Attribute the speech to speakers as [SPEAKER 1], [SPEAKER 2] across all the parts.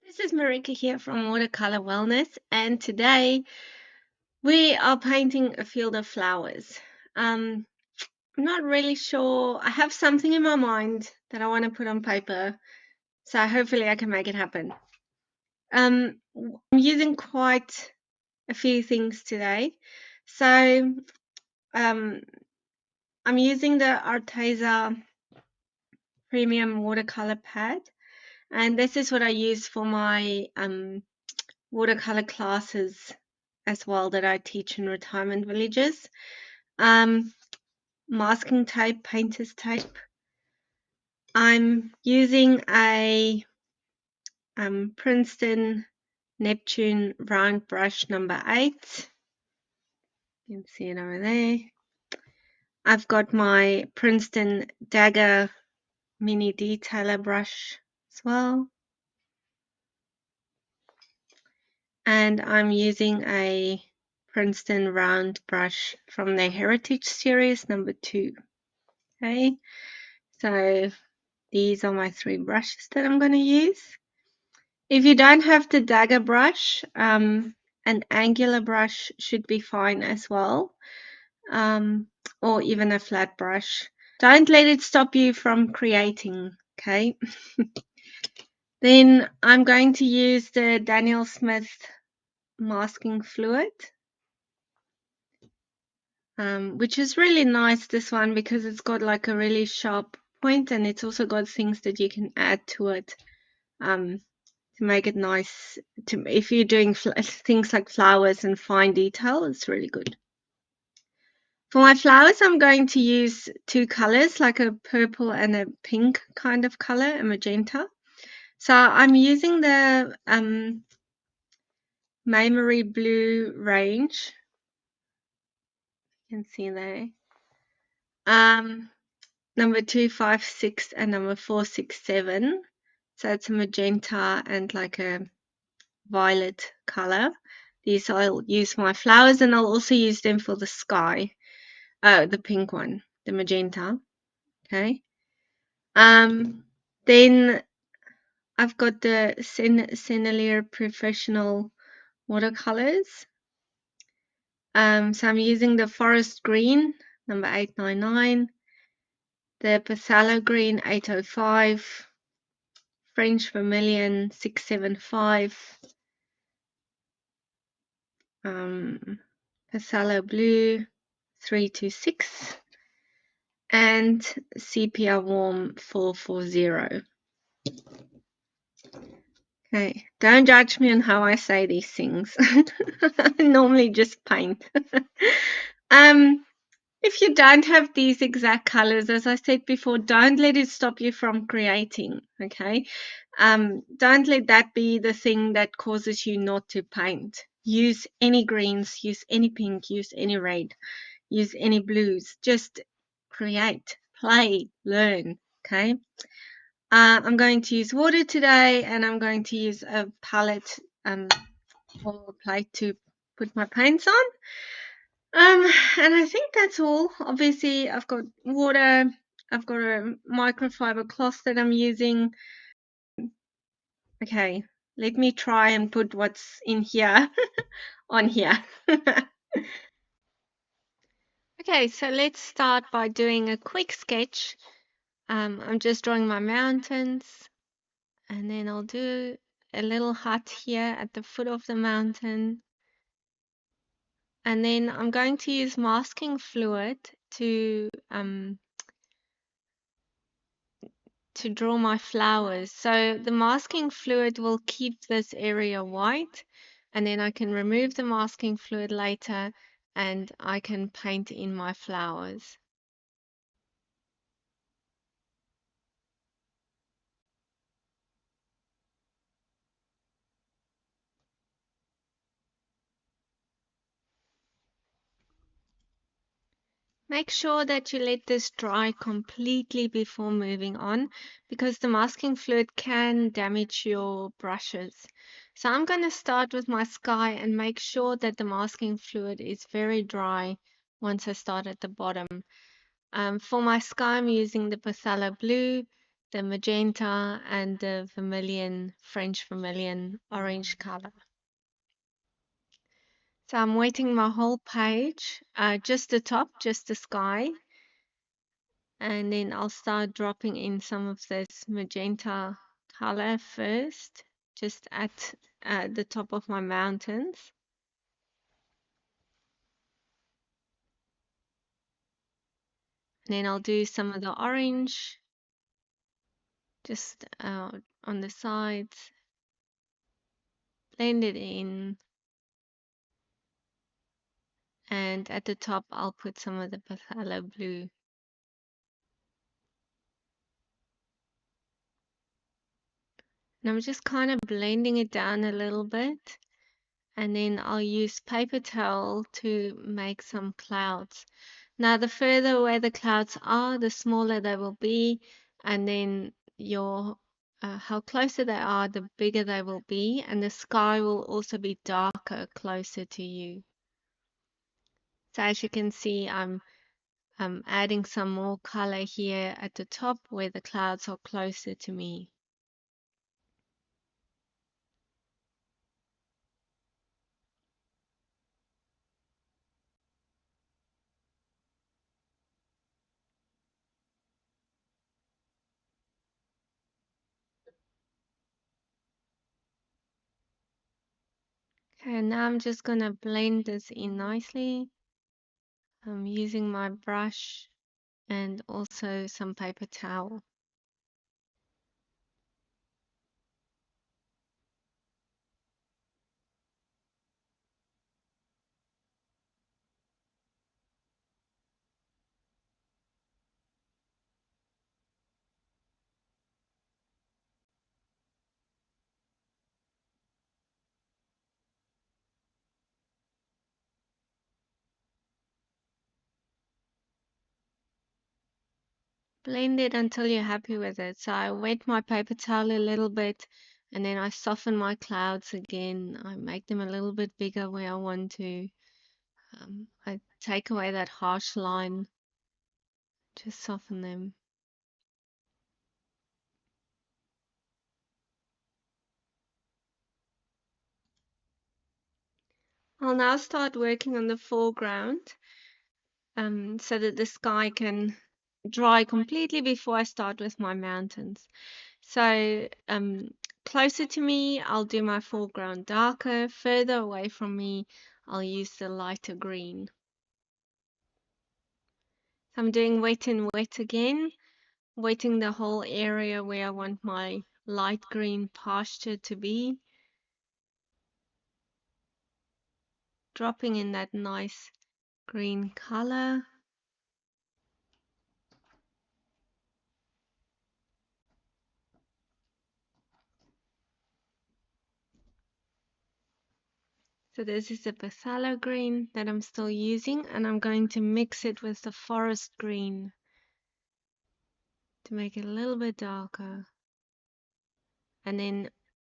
[SPEAKER 1] This is Marika here from Watercolour Wellness, and today we are painting a field of flowers. I'm not really sure. I have something in my mind that I want to put on paper, so hopefully I can make it happen. I'm using quite a few things today. So um, I'm using the Arteza Premium Watercolor Pad, and this is what I use for my watercolor classes as well that I teach in retirement villages. Masking tape, painter's tape. I'm using a Princeton Neptune round brush number 8. You can see it over there. I've got my Princeton Dagger mini detailer brush as well. And I'm using a Princeton round brush from the Heritage series number 2. Okay, so these are my 3 brushes that I'm going to use. If you don't have the dagger brush, an angular brush should be fine as well, or even a flat brush. Don't let it stop you from creating, okay? Then I'm going to use the Daniel Smith masking fluid, which is really nice, this one, because it's got like a really sharp point, and it's also got things that you can add to it to make it nice. If you're doing things like flowers and fine detail, it's really good. For my flowers, I'm going to use 2 colors, like a purple and a pink kind of color, a magenta. So I'm using the MaimeriBlu range. You can see there. Number 256 and number 467. So it's a magenta and like a violet color. These I'll use for my flowers, and I'll also use them for the sky. Oh, the pink one, the magenta. Okay. Then I've got the Sennelier Professional watercolors. So I'm using the Forest Green, number 899, the Pthalo Green, 805, French Vermillion, 675, Pthalo Blue, 326, and Sepia Warm, 440. Okay, don't judge me on how I say these things. I normally just paint. If you don't have these exact colors, as I said before, don't let it stop you from creating, okay? Don't let that be the thing that causes you not to paint. Use any greens, use any pink, use any red, use any blues. Just create, play, learn, okay? I'm going to use water today, and I'm going to use a palette or a plate to put my paints on. And I think that's all. Obviously, I've got water. I've got a microfiber cloth that I'm using. Okay, let me try and put what's in here on here. Okay, so let's start by doing a quick sketch. I'm just drawing my mountains, and then I'll do a little hut here at the foot of the mountain. And then I'm going to use masking fluid to draw my flowers. So the masking fluid will keep this area white, and then I can remove the masking fluid later and I can paint in my flowers. Make sure that you let this dry completely before moving on, because the masking fluid can damage your brushes. So I'm going to start with my sky and make sure that the masking fluid is very dry once I start at the bottom. For my sky, I'm using the Pthalo blue, the magenta and the vermilion, French vermilion orange color. So I'm waiting my whole page, just the top, just the sky. And then I'll start dropping in some of this magenta color first, just at the top of my mountains. And then I'll do some of the orange just on the sides, blend it in. And at the top, I'll put some of the Pthalo blue. And I'm just kind of blending it down a little bit. And then I'll use paper towel to make some clouds. Now, the further away the clouds are, the smaller they will be. And then how closer they are, the bigger they will be. And the sky will also be darker closer to you. So as you can see, I'm adding some more color here at the top where the clouds are closer to me. Okay, now I'm just going to blend this in nicely. I'm using my brush and also some paper towel. Blend it until you're happy with it. So I wet my paper towel a little bit and then I soften my clouds again. I make them a little bit bigger where I want to. I take away that harsh line, just soften them. I'll now start working on the foreground so that the sky can dry completely before I start with my mountains. So closer to me, I'll do my foreground darker. Further away from me, I'll use the lighter green. So I'm doing wet and wet again, wetting the whole area where I want my light green pasture to be. Dropping in that nice green color. So this is the Pthalo green that I'm still using, and I'm going to mix it with the forest green to make it a little bit darker. And then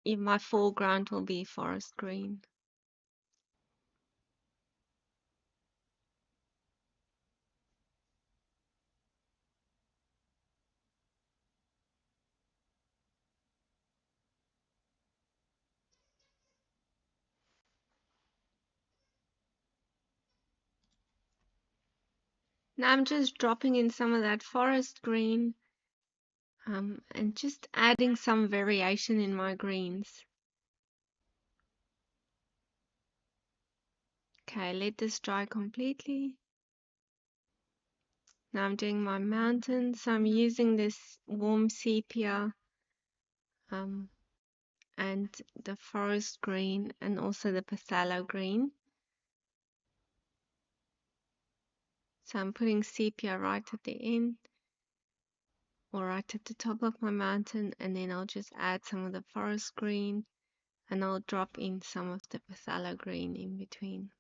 [SPEAKER 1] my foreground will be forest green. Now I'm just dropping in some of that forest green and just adding some variation in my greens. Okay, let this dry completely. Now I'm doing my mountains. So I'm using this warm sepia and the forest green and also the Pthalo green. So I'm putting sepia right at the end or right at the top of my mountain, and then I'll just add some of the forest green and I'll drop in some of the Pthalo green in between.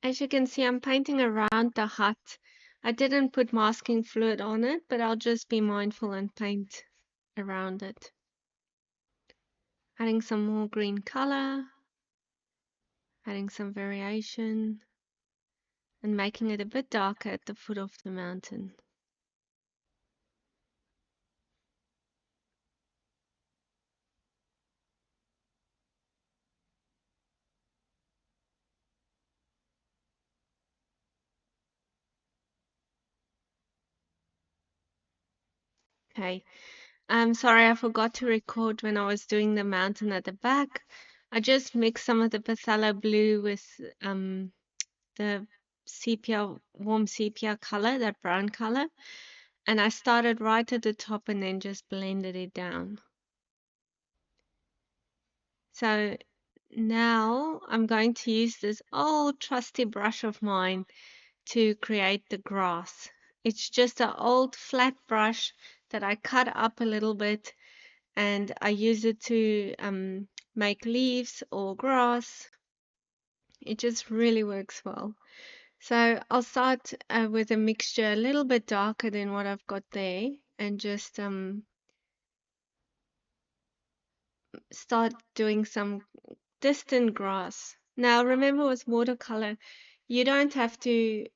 [SPEAKER 1] As you can see, I'm painting around the hut. I didn't put masking fluid on it, but I'll just be mindful and paint around it. Adding some more green color, adding some variation, and making it a bit darker at the foot of the mountain. Okay. Sorry, I forgot to record when I was doing the mountain at the back. I just mixed some of the Pthalo blue with the sepia, warm sepia color, that brown color. And I started right at the top and then just blended it down. So now I'm going to use this old trusty brush of mine to create the grass. It's just an old flat brush that I cut up a little bit, and I use it to make leaves or grass. It just really works well. So I'll start with a mixture a little bit darker than what I've got there, and just start doing some distant grass. Now remember, with watercolor, you don't have to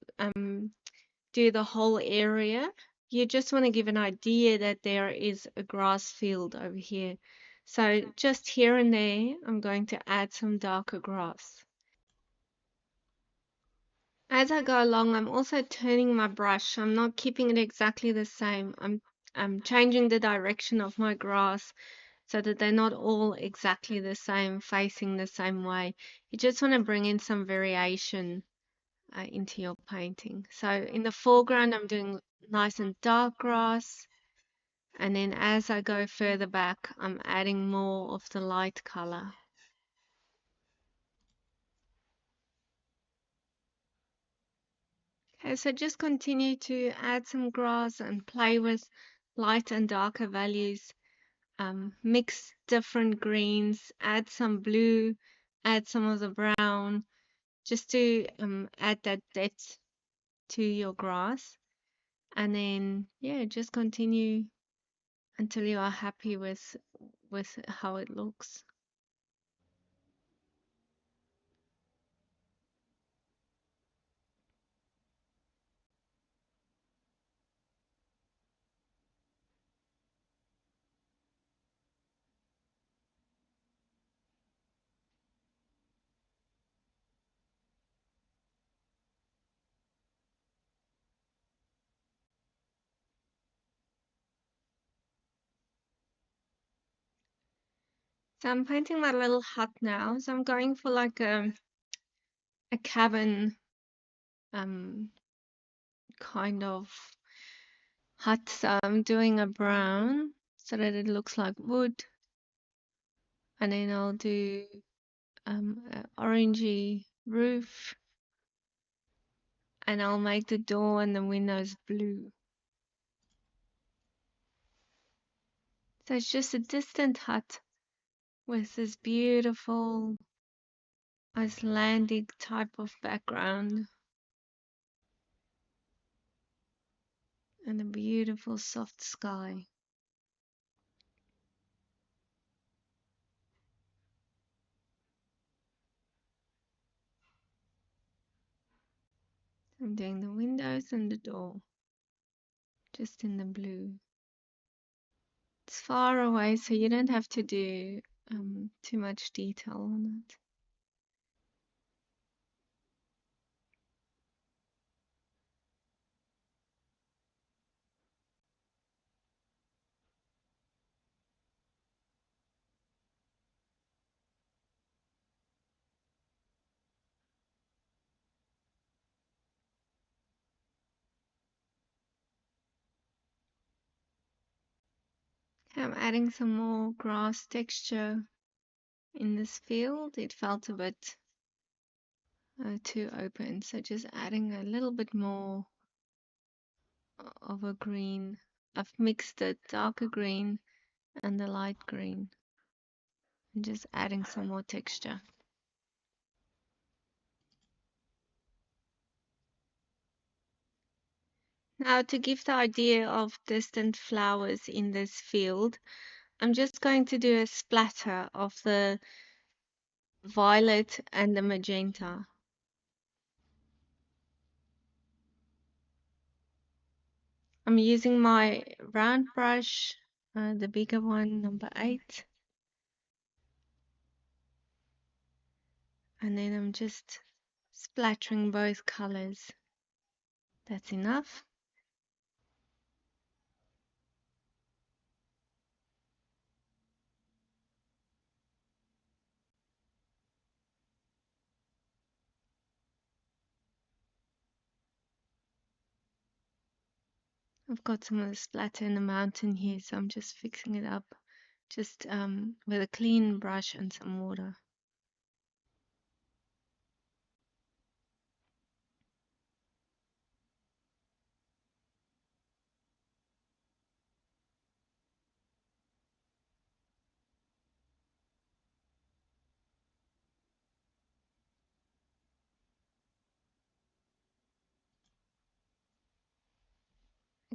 [SPEAKER 1] do the whole area. You just want to give an idea that there is a grass field over here. So just here and there, I'm going to add some darker grass. As I go along, I'm also turning my brush. I'm not keeping it exactly the same. I'm changing the direction of my grass so that they're not all exactly the same, facing the same way. You just want to bring in some variation into your painting. So in the foreground, I'm doing nice and dark grass. And then as I go further back, I'm adding more of the light color. Okay, so just continue to add some grass and play with light and darker values. Mix different greens, add some blue, add some of the brown, just to add that depth to your grass. And then, yeah, just continue until you are happy with how it looks. So I'm painting my little hut now. So I'm going for like a cabin kind of hut. So I'm doing a brown so that it looks like wood, and then I'll do an orangey roof, and I'll make the door and the windows blue. So it's just a distant hut with this beautiful Icelandic type of background and a beautiful soft sky. I'm doing the windows and the door just in the blue. It's far away, so you don't have to do too much detail on it. I'm adding some more grass texture in this field. It felt a bit too open, so just adding a little bit more of a green. I've mixed the darker green and the light green, and just adding some more texture. Now, to give the idea of distant flowers in this field, I'm just going to do a splatter of the violet and the magenta. I'm using my round brush, the bigger one, number 8. And then I'm just splattering both colors. That's enough. I've got some of the splatter in the mountain here, so I'm just fixing it up, just with a clean brush and some water.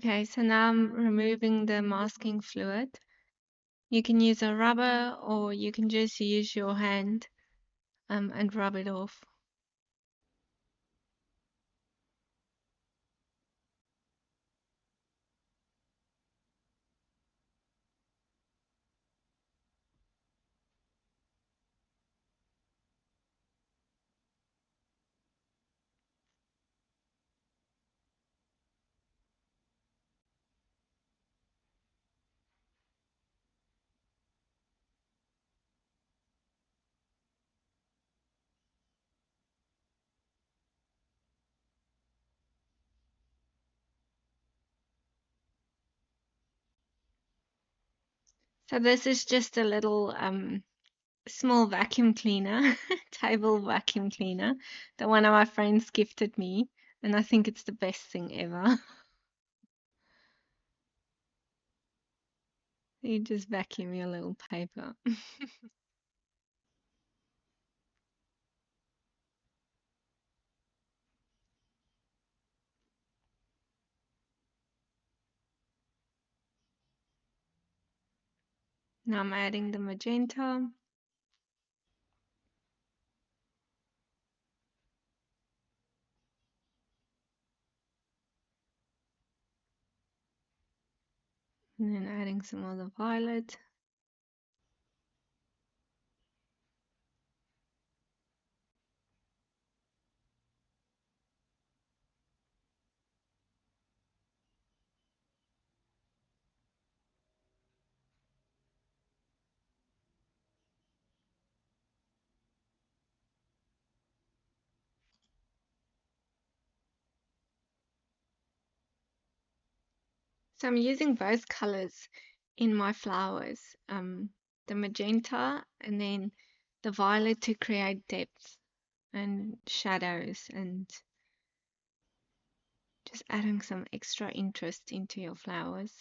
[SPEAKER 1] Okay, so now I'm removing the masking fluid. You can use a rubber or you can just use your hand and rub it off. So this is just a little small vacuum cleaner, table vacuum cleaner that one of my friends gifted me, and I think it's the best thing ever. You just vacuum your little paper. Now I'm adding the magenta. And then adding some of the violet. So I'm using both colors in my flowers, the magenta and then the violet to create depth and shadows and just adding some extra interest into your flowers.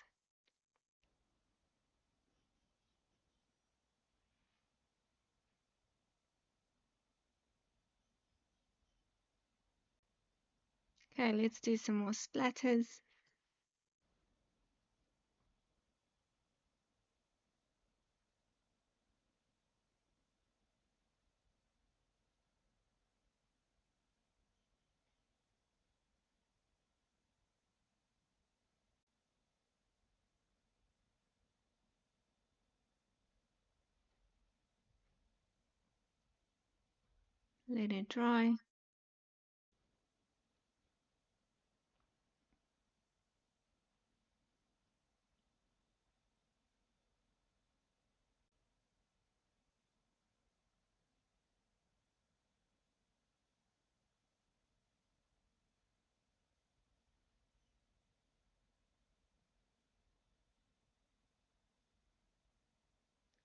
[SPEAKER 1] Okay, let's do some more splatters. Let it dry.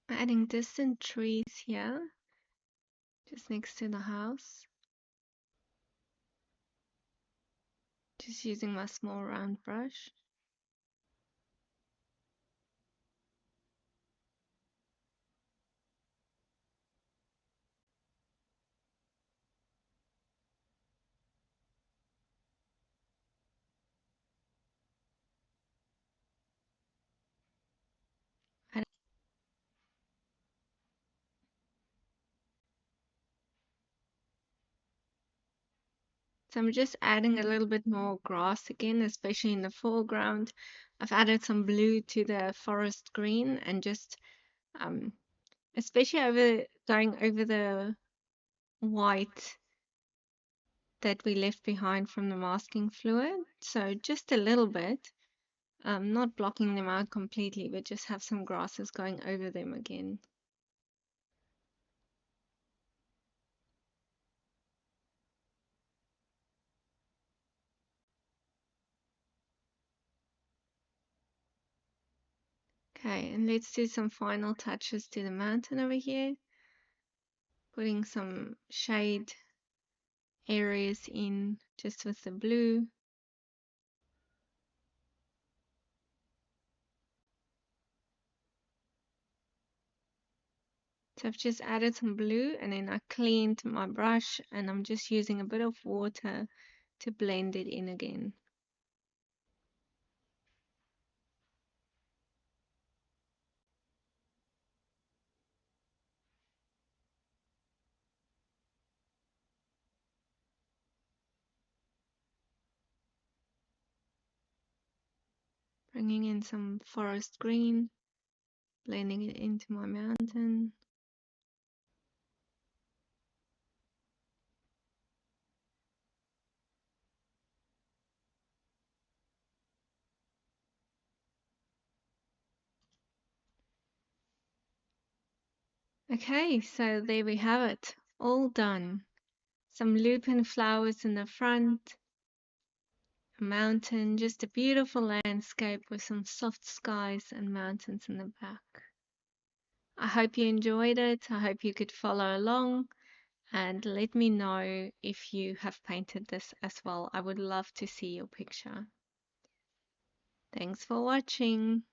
[SPEAKER 1] Adding distant trees here, just next to the house. Just using my small round brush. So I'm just adding a little bit more grass again, especially in the foreground. I've added some blue to the forest green and just especially going over the white that we left behind from the masking fluid. So just a little bit, not blocking them out completely, but just have some grasses going over them again. Okay, and let's do some final touches to the mountain over here. Putting some shade areas in just with the blue. So I've just added some blue and then I cleaned my brush and I'm just using a bit of water to blend it in again. Bringing in some forest green, blending it into my mountain. Okay, so there we have it, all done. Some lupin flowers in the front, a mountain, just a beautiful landscape with some soft skies and mountains in the back. I hope you enjoyed it. I hope you could follow along and let me know if you have painted this as well. I would love to see your picture. Thanks for watching.